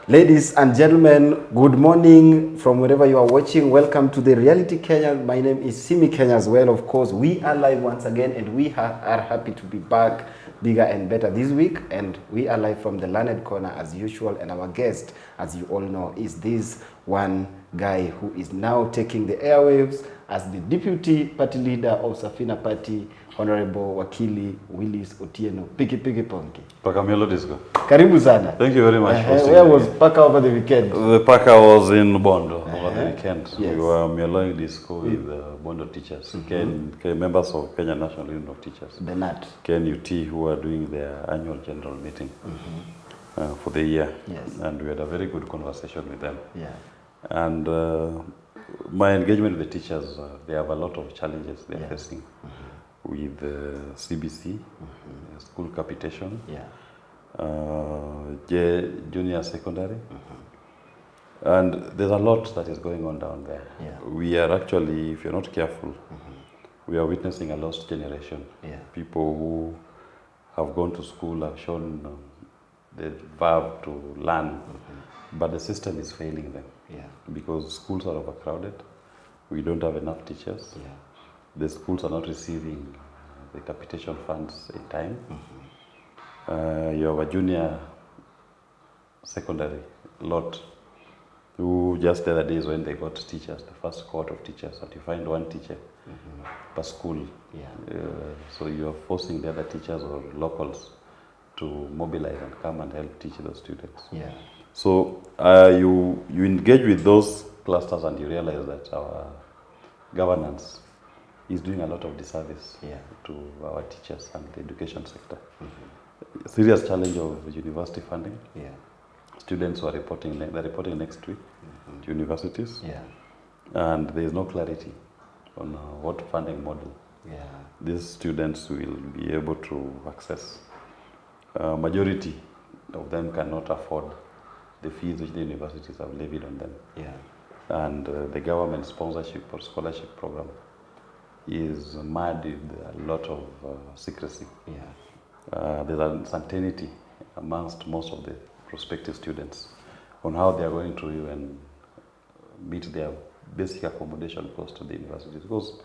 Ladies and gentlemen, good morning from wherever you are watching. Welcome to the Reality Kenya. My name is Simi Kenya as well. Of course, we are live once again and we are happy to be back bigger and better this week. And we are live from the Learned Corner as usual. And our guest, as you all know, is this one guy who is now taking the airwaves as the Deputy Party Leader of Safina Party, Honorable Wakili Willis Otieno. Piki Ponki. Paka Miolo Disco. Karibu sana. Thank you very much. Where was Paka over the weekend? The Paka was in Bondo over the weekend. Yes. We were Mieloing Disco with Bondo teachers, members of Kenya National Union of Teachers. The NAT. KNUT, who are doing their annual general meeting for the year. Yes. And we had a very good conversation with them. Yeah. And my engagement with the teachers, they have a lot of challenges they are facing with CBC, school capitation, junior secondary, and there's a lot that is going on down there. We are actually, if you're not careful, we are witnessing a lost generation. People who have gone to school have shown the verve to learn, but the system is failing them because schools are overcrowded. We don't have enough teachers. The schools are not receiving the capitation funds in time. You have a junior secondary lot who just the other days when they got teachers, the first cohort of teachers, and you find one teacher per school. So you are forcing the other teachers or locals to mobilize and come and help teach those students. So you engage with those clusters and you realize that our governance is doing a lot of disservice to our teachers and the education sector. Serious challenge of university funding. Students who are reporting, they're reporting next week to universities. And there is no clarity on what funding model these students will be able to access. Majority of them cannot afford the fees which the universities have levied on them. And the government sponsorship or scholarship program is mad with a lot of secrecy. There's uncertainty amongst most of the prospective students on how they are going to even meet their basic accommodation cost of the universities, because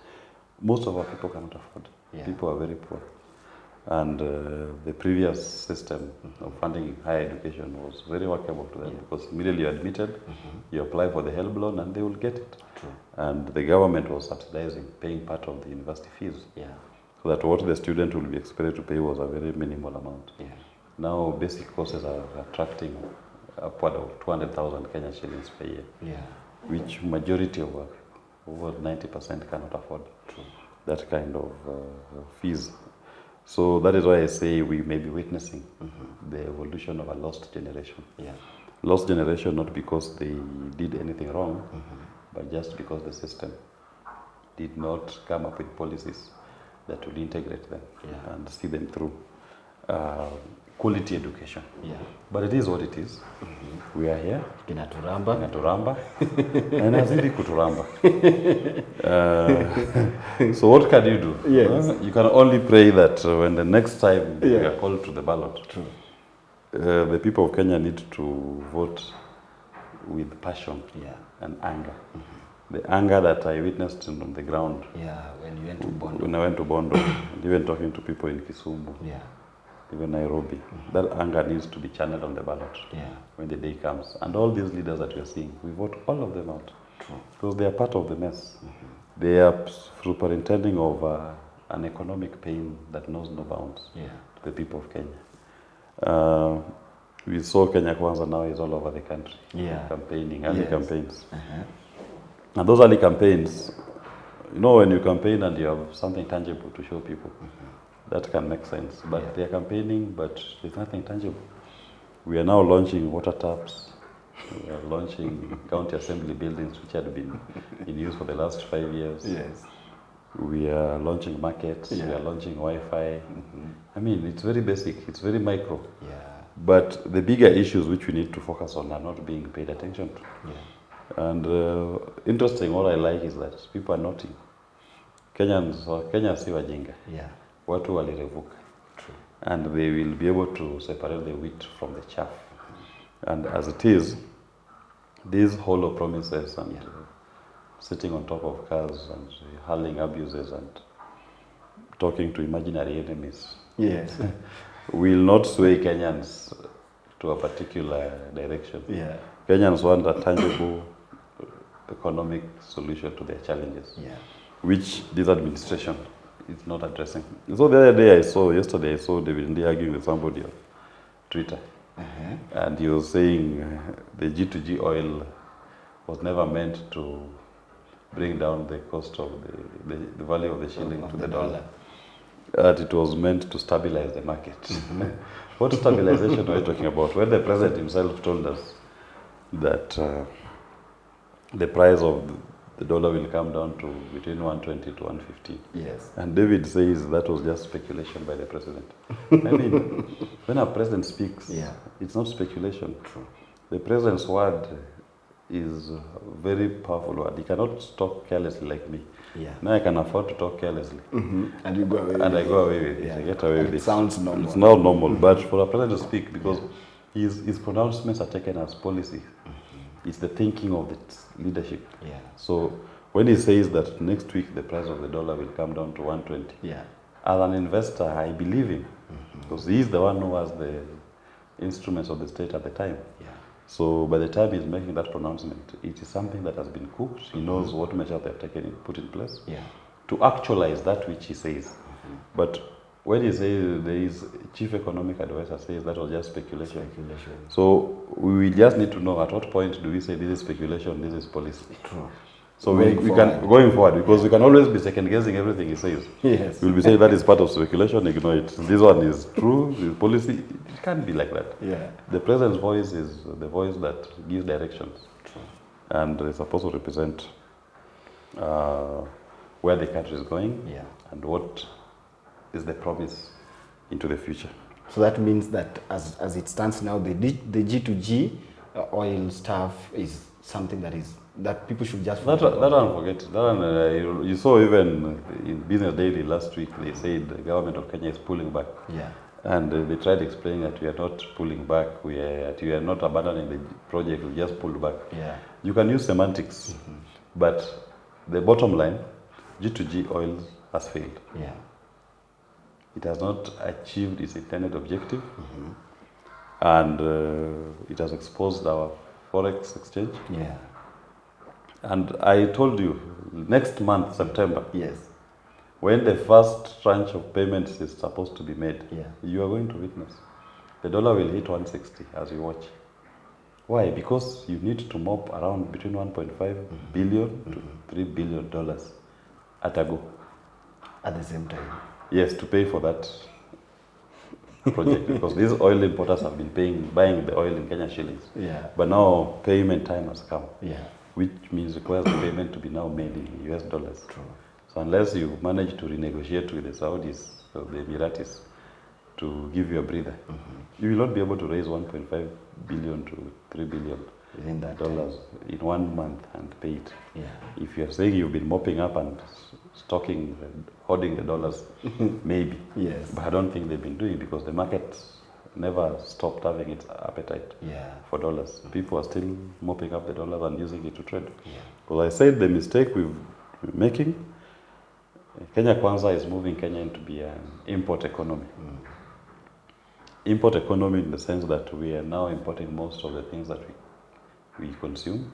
most of our people cannot afford. People are very poor. And the previous system of funding higher education was very workable to them because immediately you're admitted, you apply for the HELB loan and they will get it. And the government was subsidizing, paying part of the university fees. So that what the student will be expected to pay was a very minimal amount. Now basic courses are attracting upward of 200,000 Kenya shillings per year, which majority of over 90% cannot afford that kind of fees. So that is why I say we may be witnessing the evolution of a lost generation. Lost generation not because they did anything wrong, but just because the system did not come up with policies that will integrate them and see them through quality education. But it is what it is. We are here. Inaturamba. And azidi kuturamba. So what can you do? You can only pray that when the next time we are called to the ballot, the people of Kenya need to vote with passion and anger. The anger that I witnessed on the ground when you went to Bondo. When I went to Bondo, and even talking to people in Kisumu, even Nairobi, that anger needs to be channeled on the ballot when the day comes. And all these leaders that we are seeing, we vote all of them out because they are part of the mess. They are superintending over an economic pain that knows no bounds to the people of Kenya. We saw Kenya Kwanza now is all over the country, campaigning, early campaigns. And those early campaigns, you know, when you campaign and you have something tangible to show people, that can make sense. But they are campaigning, but there's nothing tangible. We are now launching water taps. We are launching county assembly buildings, which had been in use for the last 5 years. We are launching markets. We are launching Wi-Fi. I mean, it's very basic. It's very micro. But the bigger issues which we need to focus on are not being paid attention to. And interesting, what I like is that people are noting. Kenya si wajinga. Watu walirevuka. And they will be able to separate the wheat from the chaff. And as it is, these hollow promises and sitting on top of cars and hurling abuses and talking to imaginary enemies Yes. will not sway Kenyans to a particular direction. Yeah. Kenyans want a tangible economic solution to their challenges, which this administration is not addressing. So the other day yesterday I saw David Ndii arguing with somebody on Twitter. And he was saying the G2G oil was never meant to bring down the cost of the value of the shilling to the dollar. That it was meant to stabilize the market. What stabilization are you talking about? When the president himself told us that the price of the dollar will come down to between 120 to 115. Yes. And David says that was just speculation by the president. I mean, when a president speaks, it's not speculation. True. The president's word is a very powerful word. He cannot talk carelessly like me. Now I can afford to talk carelessly. And you go away with it. I go away with it. I get away with it. It sounds normal. It's not normal, but for a president to speak, because his pronouncements are taken as policy. It's the thinking of the leadership. So when he says that next week the price of the dollar will come down to 120, as an investor, I believe him, because he is the one who has the instruments of the state at the time. So by the time he's making that pronouncement, it is something that has been cooked. He knows what measures they have taken put in place to actualize that which he says. But when he says there is chief economic advisor says that was just speculation. So we just need to know at what point do we say this is speculation, this is policy. True. So we can going forward, because we can always be second guessing everything he says. We'll be saying that is part of speculation, ignore it. This one is true, this policy. It can't be like that. The president's voice is the voice that gives directions. True. And it's supposed to represent where the country is going and what is the promise into the future. So that means that as it stands now, the G2G oil stuff is something that people should just forget. That one forget. That one, you saw even in Business Daily last week, they said the government of Kenya is pulling back. And they tried explaining that we are not pulling back, we are not abandoning the project, we just pulled back. You can use semantics, but the bottom line, G2G oil has failed. It has not achieved its intended objective, and it has exposed our forex exchange. And I told you, next month, September, when the first tranche of payments is supposed to be made, you are going to witness. The dollar will hit 160 as you watch. Why? Because you need to mop around between 1.5 billion to $3 billion at a go. At the same time. Yes, to pay for that project, because these oil importers have been buying the oil in Kenya shillings. But now payment time has come, which means requires the payment to be now made in US dollars. True. So unless you manage to renegotiate with the Saudis or the Emiratis to give you a breather, you will not be able to raise 1.5 billion to $3 billion within that dollars in 1 month and pay it. If you're saying you've been mopping up and stocking, hoarding the dollars, maybe. But I don't think they've been doing it, because the market never stopped having its appetite for dollars. People are still mopping up the dollars and using it to trade. Because I said the mistake we're making, Kenya Kwanza is moving Kenya into be an import economy. Import economy in the sense that we are now importing most of the things that we consume,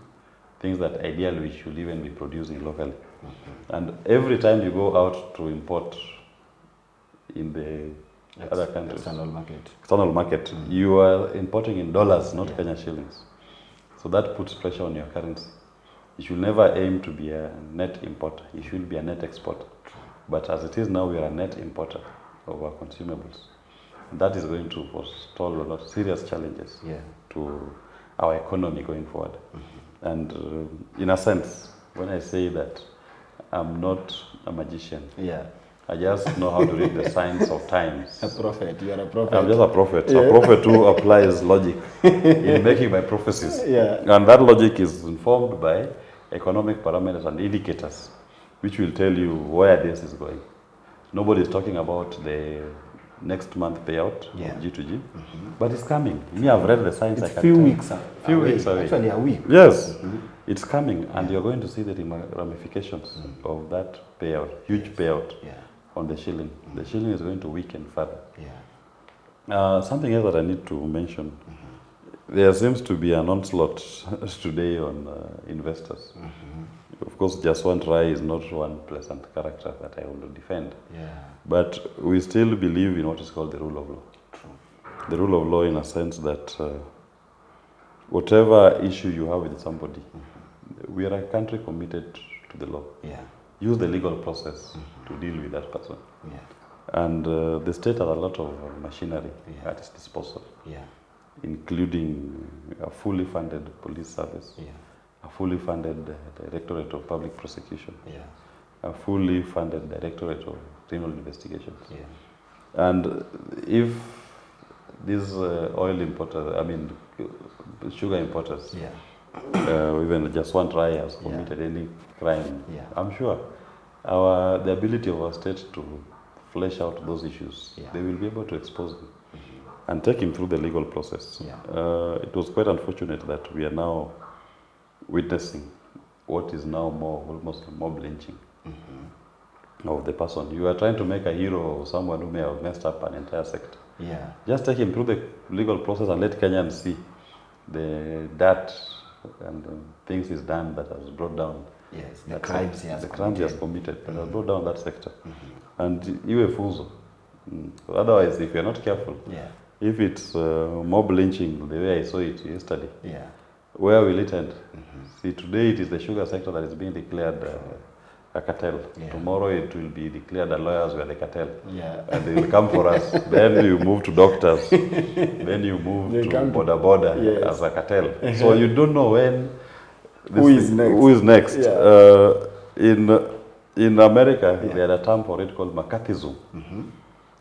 things that ideally we should even be producing locally. And every time you go out to import in the other countries, external market, you are importing in dollars, not Kenya shillings. So that puts pressure on your currency. You should never aim to be a net importer. You should be a net exporter. But as it is now, we are a net importer of our consumables. And that is going to forestall a lot of serious challenges to our economy going forward. And in a sense, when I say that I'm not a magician, I just know how to read the signs of times. A prophet, you are a prophet. I'm just a prophet. A prophet who applies logic in making my prophecies. And that logic is informed by economic parameters and indicators, which will tell you where this is going. Nobody is talking about the next month payout, G2G. But it's coming. Me, I've read the signs. It's few weeks away. Actually, a week. Yes, it's coming, and you're going to see the ramifications of that payout, huge payout on the shilling. The shilling is going to weaken further. Something else that I need to mention. There seems to be an onslaught today on investors. Of course, Jaswant Rai is not one pleasant character that I will defend. But we still believe in what is called the rule of law. True. The rule of law in a sense that whatever issue you have with somebody, we are a country committed to the law. Use the legal process to deal with that person. And the state has a lot of machinery at its disposal, including a fully funded police service, a fully funded Directorate of Public Prosecution, a fully funded Directorate of Criminal Investigations. And if these oil importers, I mean sugar importers, even Jaswant Rai has committed any crime, I'm sure the ability of our state to flesh out those issues, they will be able to expose them and take him through the legal process. It was quite unfortunate that we are now witnessing what is now almost mob lynching of the person. You are trying to make a hero of someone who may have messed up an entire sector. Just take him through the legal process and let Kenyans see the dirt and things he's done that has brought down the crimes he has committed that has brought down that sector. And you a fool. Otherwise, if you're not careful, if it's mob lynching the way I saw it yesterday, where will it end? See, today it is the sugar sector that is being declared a cartel. Tomorrow it will be declared that lawyers were the cartel. And they will come for us. Then you move to doctors. Then you move to border as a cartel. So you don't know when who is next. In America, they had a term for it called McCarthyism.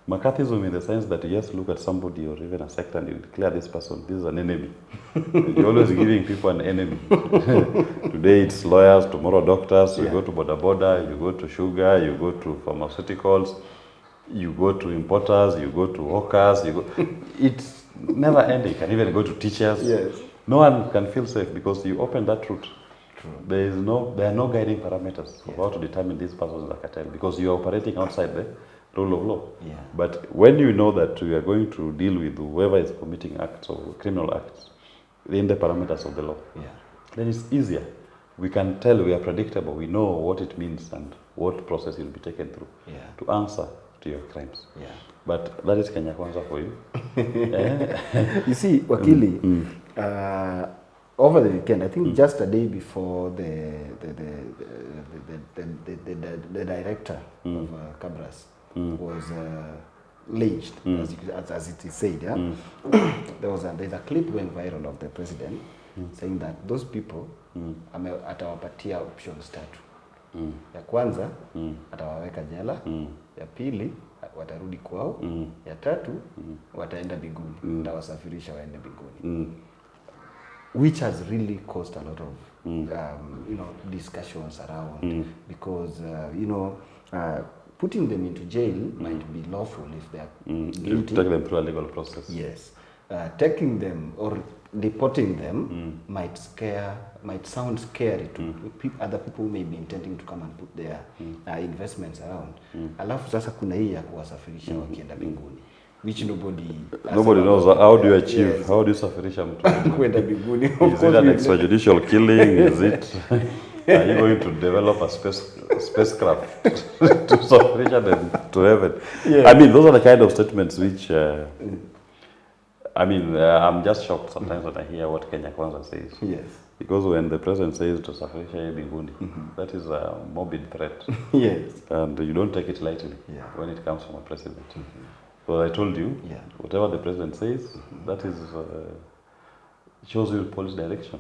McCarthyism in the sense that you just look at somebody or even a sector and you declare this person, this is an enemy. You're always giving people an enemy. Today it's lawyers, tomorrow doctors, you go to border, you go to sugar, you go to pharmaceuticals, you go to importers, you go to hawkers, it's never ending. You can even go to teachers. No one can feel safe because you open that route. There are no guiding parameters for how to determine this person is a cartel because you are operating outside the rule of law. But when you know that you are going to deal with whoever is committing acts or criminal acts in the parameters of the law, then it's easier. We can tell, we are predictable, we know what it means and what process you'll be taken through to answer to your crimes. But that is Kenya Kwanza for you. You see, Wakili, over the weekend, I think just a day before the director of Cabras was lynched, as it is said. There's a clip going viral of the president saying that those people atawapatia options tatu. Ya kwanza atawaweka jela, ya pili watarudi kwao, ya tatu wataenda biguni, atawasafirisha waende biguni. Which has really caused a lot of discussions around because putting them into jail might be lawful if they are guilty. Take them through a legal process. Taking them or deporting them might sound scary to other people who may be intending to come and put their investments around. Alafu sasa kuna hii ya kuwasafirisha wakienda binguni. Which nobody knows. How do you achieve? How do you safirisha mtu kwenda biguni? Is it an extrajudicial killing? Is it? Are you going to develop a spacecraft to safirisha them to heaven? I mean, those are the kind of statements which. I'm just shocked sometimes when I hear what Kenya Kwanza says. Because when the president says to safirisha binguni, that is a morbid threat. And you don't take it lightly when it comes from a president. So I told you, whatever the president says, that is shows you police direction.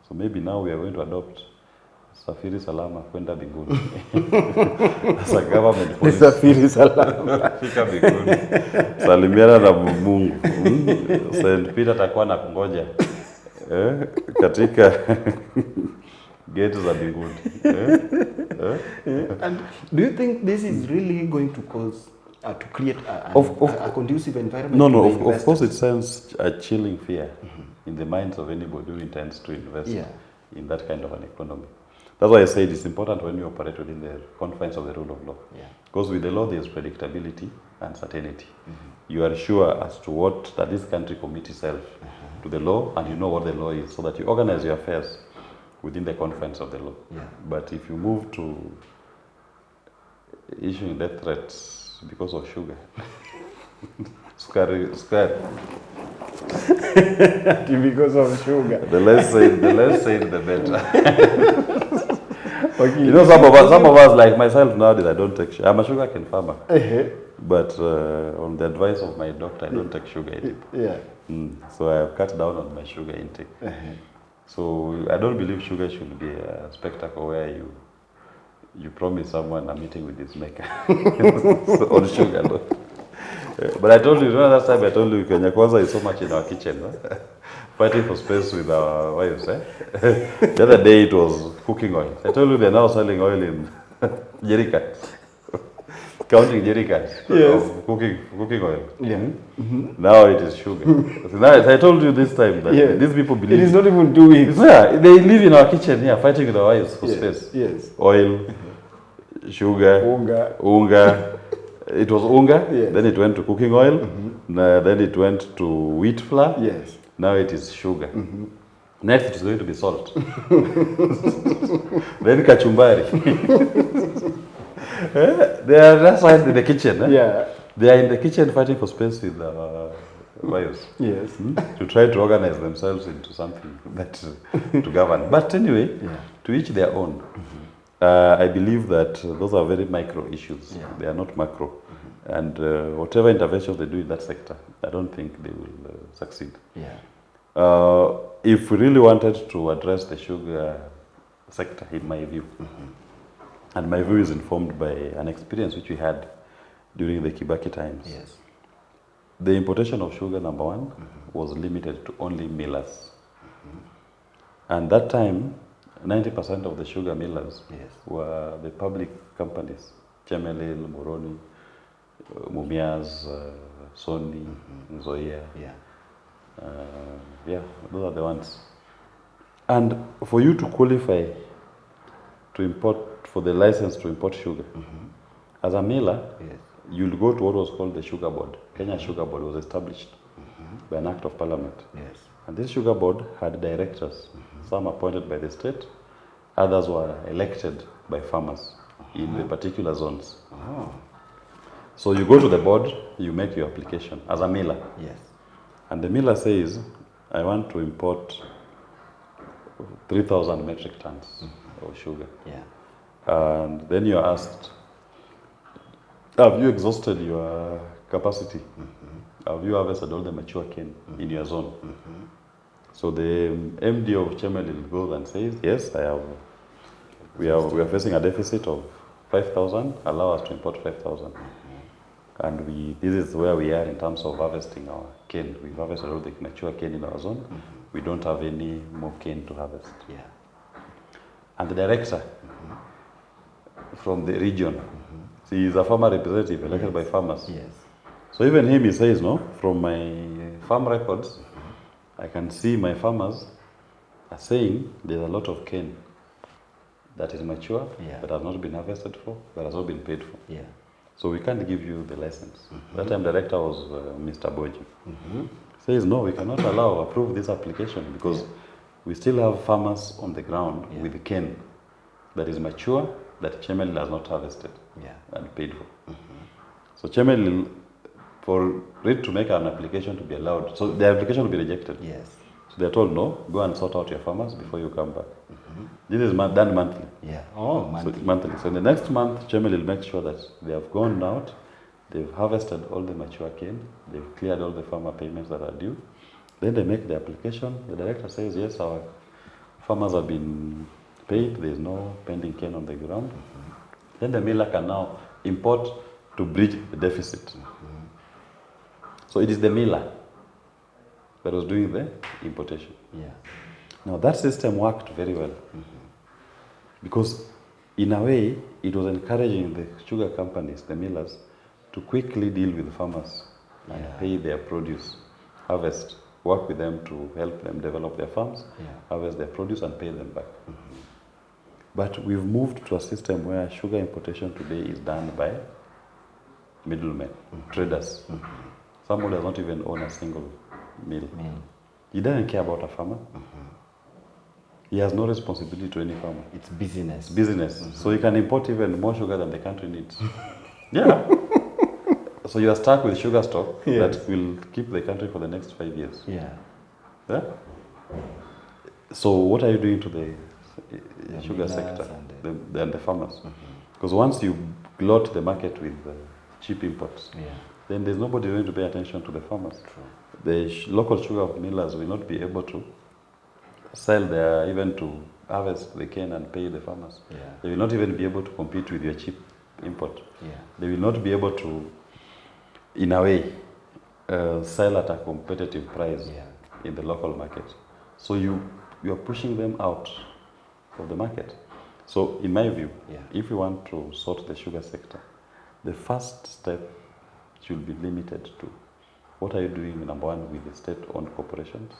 So maybe now we are going to adopt Safiri Salama kwenda binguni. As a government police. Safiri Salama. Fika binguni. Salimiana na Mungu. St. Peter atakuwa na kungoja. Katika gate za binguni. And do you think this is really going to cause to create a conducive environment. No. Of course, it sends a chilling fear in the minds of anybody who intends to invest in that kind of an economy. That's why I said it's important when you operate within the confines of the rule of law. Because with the law, there's predictability and certainty. You are sure as to what that this country commits itself to the law, and you know what the law is, so that you organize your affairs within the confines of the law. But if you move to issuing death threats because of sugar, sukari. Because of sugar. The less said, the better. Okay. You know, some of us, like myself nowadays, I don't take sugar. I'm a sugarcane farmer. But on the advice of my doctor, I don't take sugar anymore. So I have cut down on my sugar intake. So I don't believe sugar should be a spectacle where you promise someone a meeting with his maker on sugar. No? But I told you, last time I told you, Kenya Kwanza is so much in our kitchen, no? Fighting for space with our wives. The other day it was cooking oil. I told you they're now selling oil in jerrycans, counting jerrycans of cooking oil. Now it is sugar. Now, I told you this time that these people believe it is not even 2 weeks. They live in our kitchen here, fighting with our wives for space. Oil, sugar, unga. It was unga, then it went to cooking oil, then it went to wheat flour, now it is sugar. Next it is going to be salt. Then kachumbari. They are just in the kitchen. They are in the kitchen fighting for space with wives. To try to organize themselves into something that to govern. But anyway, to each their own. I believe that those are very micro issues. They are not macro. And whatever interventions they do in that sector, I don't think they will succeed. If we really wanted to address the sugar sector, in my view, and my view is informed by an experience which we had during the Kibaki times. The importation of sugar, number one, was limited to only millers. And that time, 90% of the sugar millers were the public companies, Chemelil, Moroni, Mumias, Sony, Nzoia. Those are the ones. And for you to qualify to import, for the license to import sugar, as a miller, you'll go to what was called the Sugar Board. Kenya Sugar Board was established by an act of parliament. And this Sugar Board had directors, some appointed by the state, others were elected by farmers in the particular zones. So you go to the board, you make your application as a miller. And the miller says, I want to import 3,000 metric tons of sugar. And then you're asked, have you exhausted your capacity? Have you harvested all the mature cane in your zone? So the MD of Chemelil goes and says, yes, I have. We are facing a deficit of 5,000. Allow us to import 5,000. And this is where we are in terms of harvesting our cane. We've harvested all the mature cane in our zone. We don't have any more cane to harvest. And the director from the region, he is a farmer representative elected by farmers. So even him, he says, no, from my farm records, I can see my farmers are saying there's a lot of cane that is mature, but has not been harvested for, that has not been paid for. So we can't give you the license. That time director was Mr. Boji. Says, no, we cannot approve this application because we still have farmers on the ground with cane that is mature, that Chemelil has not harvested and paid for. So Chemelil, for it to make an application to be allowed, so the application will be rejected. So they're told, no, go and sort out your farmers before you come back. This is done monthly. Monthly. So monthly. So in the next month, Chemelil makes sure that they have gone out, they've harvested all the mature cane, they've cleared all the farmer payments that are due. Then they make the application. The director says, yes, our farmers have been paid, there is no pending cane on the ground. Then the miller can now import to bridge the deficit. So it is the miller that was doing the importation. Now that system worked very well because in a way it was encouraging the sugar companies, the millers, to quickly deal with farmers and pay their produce, harvest, work with them to help them develop their farms, harvest their produce and pay them back. But we've moved to a system where sugar importation today is done by middlemen, traders. Someone does not even own a single mill. He doesn't care about a farmer. He has no responsibility to any farmer. It's business. Business. So you can import even more sugar than the country needs. Yeah. So you are stuck with sugar stock that will keep the country for the next 5 years. Yeah. So what are you doing to the sugar sector and the farmers? Because once you glut the market with cheap imports, then there's nobody going to pay attention to the farmers. True. The local sugar millers will not be able to sell their, even to harvest the cane and pay the farmers. They will not even be able to compete with your cheap import. They will not be able to, in a way, sell at a competitive price in the local market. So you are pushing them out of the market. So in my view, if you want to sort the sugar sector, the first step should be limited to what are you doing, number one, with the state-owned corporations,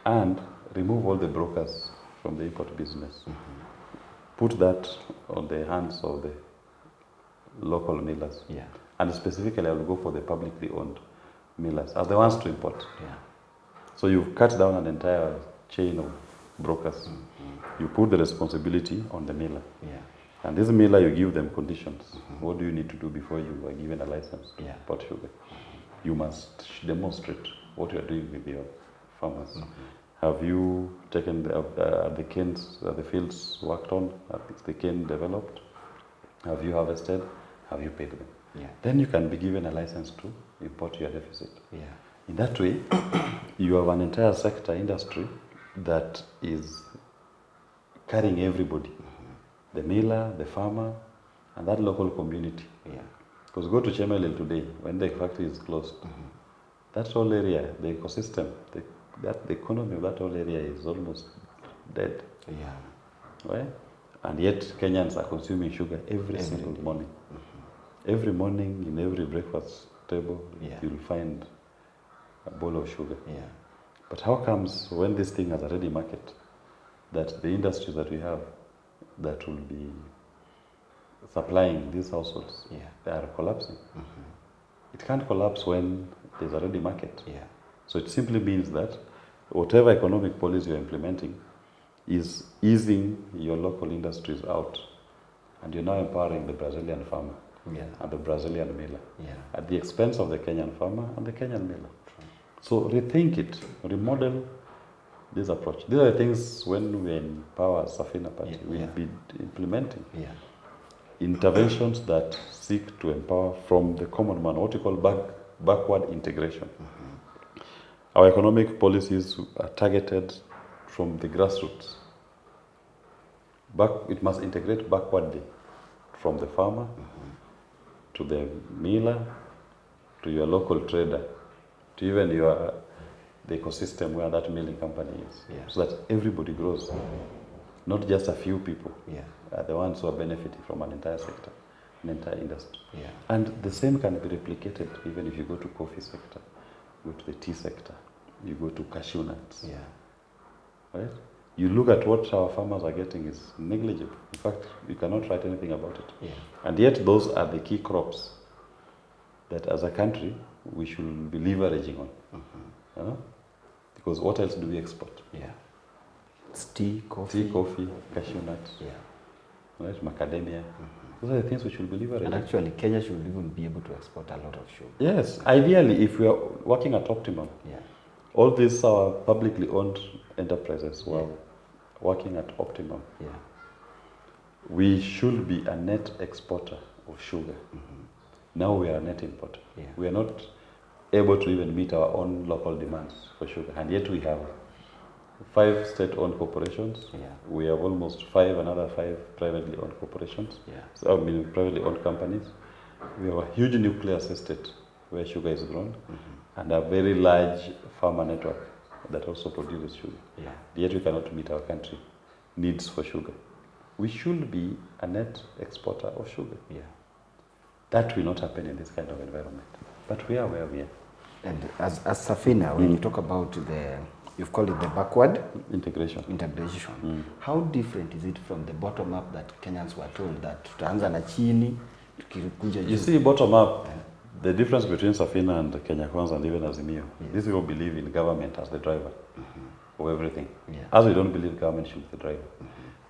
and remove all the brokers from the import business. Put that on the hands of the local millers. And specifically, I will go for the publicly owned millers as the ones to import. So you've cut down an entire chain of brokers. You put the responsibility on the miller. And this miller, you give them conditions. What do you need to do before you are given a license to import sugar? You must demonstrate what you are doing with your farmers. Have you taken the canes, the fields worked on? Is the cane developed? Have you harvested? Have you paid them? Then you can be given a license to import your deficit. In that way, you have an entire sector industry that is carrying everybody. The miller, the farmer, and that local community. Because go to Chemelil today, when the factory is closed, that whole area, the ecosystem, the economy of that whole area is almost dead. Right? And yet Kenyans are consuming sugar every single morning. Every morning, in every breakfast table, you'll find a bowl of sugar. But how comes when this thing has a ready market, that the industries that we have that will be supplying these households, they are collapsing? It can't collapse when there's a ready market. So it simply means that whatever economic policy you're implementing is easing your local industries out, and you're now empowering the Brazilian farmer and the Brazilian miller at the expense of the Kenyan farmer and the Kenyan miller. So rethink it, remodel this approach. These are the things when we empower Safina Party, we'll be implementing interventions that seek to empower from the common man, what you call backward integration. Our economic policies are targeted from the grassroots. It must integrate backwardly from the farmer to the miller, to your local trader, to even the ecosystem where that milling company is, so that everybody grows, not just a few people are the ones who are benefiting from an entire sector, an entire industry. And the same can be replicated even if you go to coffee sector, go to the tea sector, you go to cashew nuts. Right? You look at what our farmers are getting is negligible. In fact, you cannot write anything about it. And yet those are the key crops that as a country we should be leveraging on. Because what else do we export? It's tea, coffee, cashew nuts, right? Macadamia. Those are the things we should be leveraging. And actually, Kenya should even be able to export a lot of sugar. Yes, ideally, if we are working at optimum. All these are publicly owned enterprises who are working at optimum. We should be a net exporter of sugar. Now we are a net importer. We are not able to even meet our own local demands for sugar. And yet we have 5 state-owned corporations. We have almost another 5 privately owned corporations. So, I mean, privately owned companies. We have a huge nucleus estate where sugar is grown, and a very large farmer network that also produces sugar. Yet we cannot meet our country needs for sugar. We should be a net exporter of sugar. That will not happen in this kind of environment. But we are where we are. And as Safina, when you talk about you've called it the backward integration. How different is it from the bottom up that Kenyans were told that tutaanza na chini, tukikuja juu? You see, bottom up, the difference between Safina and Kenya Kwanza and even Azimio, these people believe in government as the driver of everything. Yeah. As we don't believe government should be the driver.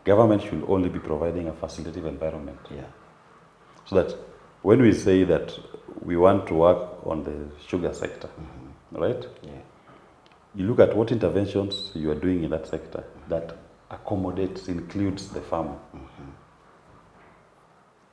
Government should only be providing a facilitative environment. Yeah. So that when we say that we want to work on the sugar sector, right? Yeah. You look at what interventions you are doing in that sector that accommodates, includes the farmer.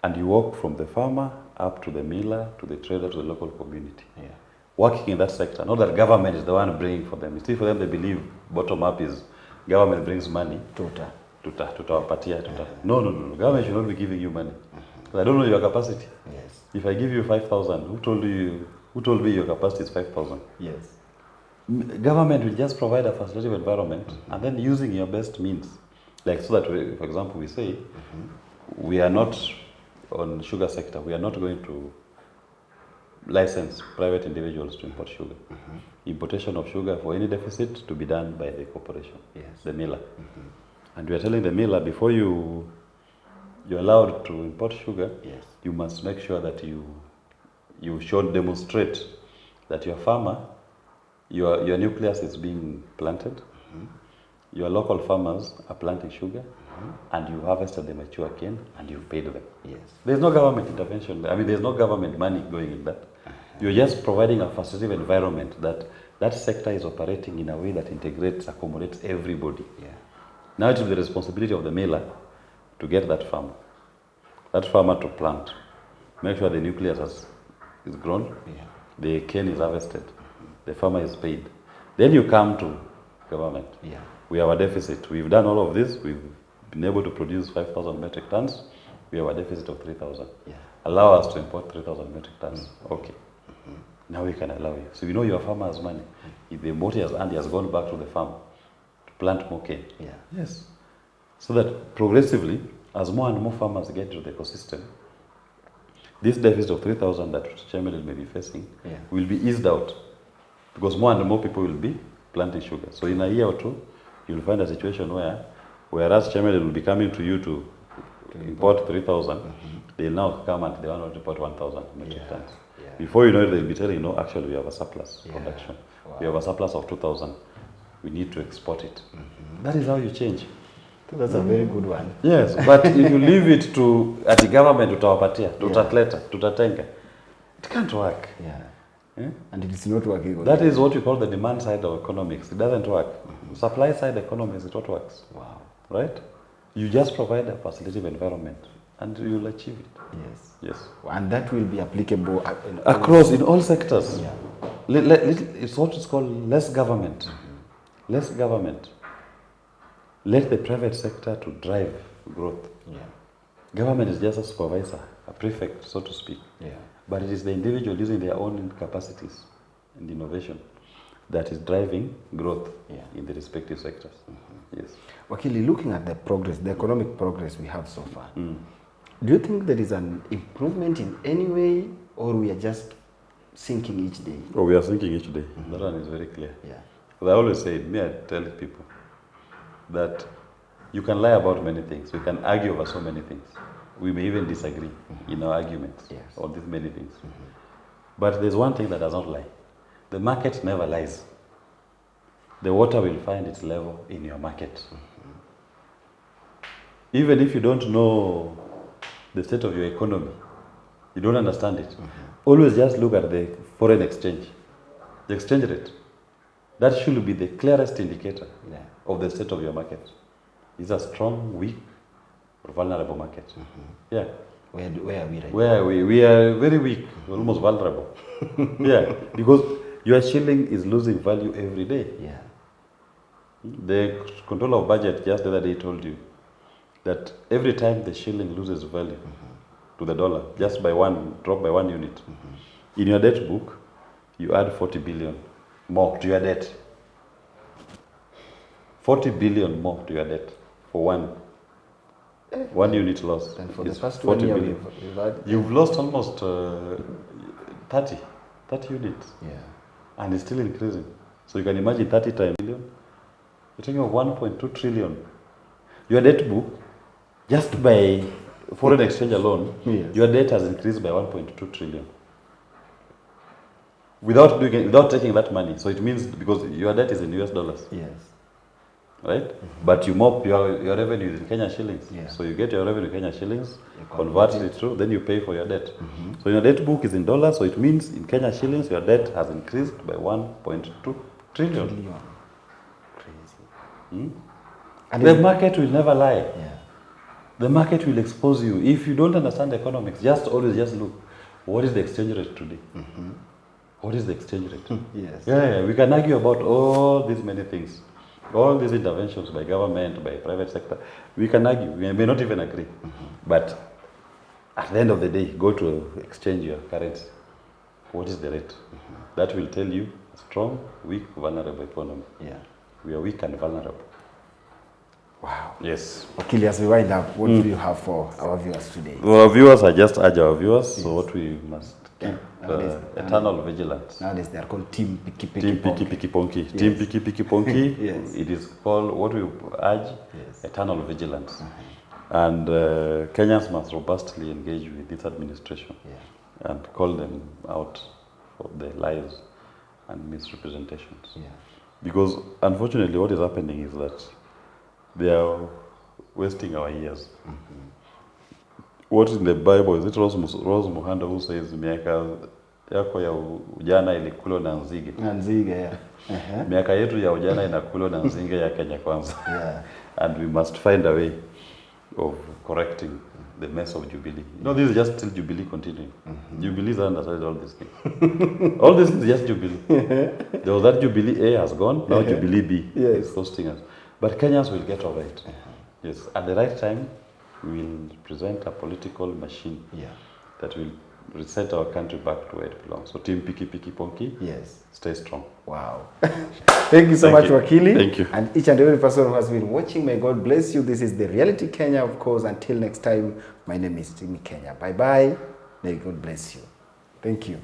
And you walk from the farmer up to the miller, to the trader, to the local community. Yeah. Working in that sector, not that government is the one bringing for them. Still for them, they believe bottom up is government brings money. Tutawapatia. No. Government should not be giving you money. I don't know your capacity. Yes. If I give you 5,000, who told me your capacity is 5,000? Yes. Government will just provide a facilitative environment and then using your best means. Like so that, for example, we say, we are not on sugar sector, we are not going to license private individuals to import sugar. Importation of sugar for any deficit to be done by the corporation, the miller. And we are telling the miller, before you're allowed to import sugar, you must make sure that you should demonstrate that your farmer, your nucleus is being planted, your local farmers are planting sugar, and you harvested the mature cane and you've paid them. Yes. There's no government intervention. I mean, there's no government money going in that. You're just providing a facilitative environment that sector is operating in a way that integrates, accommodates everybody. Yeah. Now it is the responsibility of the miller to get that farmer to plant, make sure the nucleus is grown, the cane is harvested, the farmer is paid. Then you come to government. Yeah. We have a deficit. We've done all of this. We've been able to produce 5,000 metric tons. We have a deficit of 3,000. Yeah. Allow us to import 3,000 metric tons. Okay. Now we can allow you. So you know your farmer has money. If the what he has earned, he has gone back to the farm to plant more cane. Yeah. Yes. So that progressively, as more and more farmers get to the ecosystem, this deficit of 3,000 that Chemelil may be facing will be eased out because more and more people will be planting sugar. So in a year or two, you'll find a situation whereas Chemelil will be coming to you to import 3,000, they'll now come and they want to import 1,000 metric tons. Yeah. Before you know it, they'll be telling you, no, actually we have a surplus production. Wow. We have a surplus of 2,000. We need to export it. That is how you change. That's a very good one. Yes, but if you leave it to at the government, tutawapatia, tutatleta, tutatenga, it can't work. Yeah. Yeah? And it is not working. That is what we call the demand side of economics. It doesn't work. Supply side economics is what works. Wow. Right? You just provide a facilitative environment and you'll achieve it. Yes. Yes. And that will be applicable in all sectors. Yeah. It's what is called less government. Less government. Let the private sector to drive growth. Yeah. Government is just a supervisor, a prefect, so to speak. Yeah. But it is the individual using their own capacities and innovation that is driving growth in the respective sectors. Yes. Wakili, looking at the progress, the economic progress we have so far, do you think there is an improvement in any way, or we are just sinking each day? Oh, we are sinking each day. That one is very clear. Yeah. I always say, I tell people that you can lie about many things. We can argue over so many things. We may even disagree in our arguments on these many things. But there's one thing that does not lie. The market never lies. The water will find its level in your market. Even if you don't know the state of your economy, you don't understand it, always just look at the foreign exchange, the exchange rate. That should be the clearest indicator of the state of your market. Is a strong, weak, or vulnerable market? Yeah. Where are we right now? Where are we? We are very weak, almost vulnerable. Because your shilling is losing value every day. Yeah. The controller of budget just the other day told you that every time the shilling loses value to the dollar, just drop by 1 unit, in your debt book, you add 40 billion more to your debt. 40 billion more to your debt for 1 unit loss And for the is first 40 1 year, billion. we've had, You've lost almost 30 units. yeah. And it's still increasing. So you can imagine 30 times million. You're talking of 1.2 trillion. Your debt book, just by foreign exchange alone, Yes. your debt has increased by 1.2 trillion. Without taking that money. So it means because your debt is in US dollars. Yes. Right? But you mop your revenue is in Kenya shillings. Yeah. So you get your revenue in Kenya shillings, You convert convert it through, then you pay for your debt. So your debt book is in dollars, so it means in Kenya shillings your debt has increased by 1.2 trillion. Crazy. And the market will never lie. Yeah. The market will expose you. If you don't understand economics, always look, what is the exchange rate today? What is the exchange rate? Yes. Yeah, we can argue about all these many things. All these interventions by government, by private sector, we can argue. We may not even agree. But at the end of the day, go to exchange your currency. What is the rate? That will tell you a strong, weak, vulnerable economy. Yeah. We are weak and vulnerable. Wow. Yes. Okay, as we wind up, what do you have for our viewers today? Well, our viewers, I just urge our viewers, so what we must keep eternal vigilance. Nowadays they are called Team Piki Piki Team Piki Piki Ponki. Yes. Team Piki Piki Ponki. Yes. It is called, what we urge, eternal vigilance. And Kenyans must robustly engage with this administration and call them out for their lies and misrepresentations. Yeah. Because unfortunately what is happening is that they are wasting our years. What in the Bible, is it Rose Muhando who says, miaka yako ya ujana ilikulwa na nzige? Na nzige, yeah. Miaka yetu ya ujana inakulwa na nzige ya Kenya Kwanza. Yeah. And we must find a way of correcting the mess of Jubilee. No, this is just still Jubilee continuing. Jubilee has understood all these things. All this is just Jubilee. There was that Jubilee A has gone, now Jubilee B is hosting us. But Kenyans will get over it. Yes, at the right time, we will present a political machine that will reset our country back to where it belongs. So Team Piki Piki Ponki, stay strong. Wow. Thank you so much, Wakili. Thank you. And each and every person who has been watching, may God bless you. This is the Reality Kenya, of course. Until next time, my name is Timmy Kenya. Bye-bye. May God bless you. Thank you.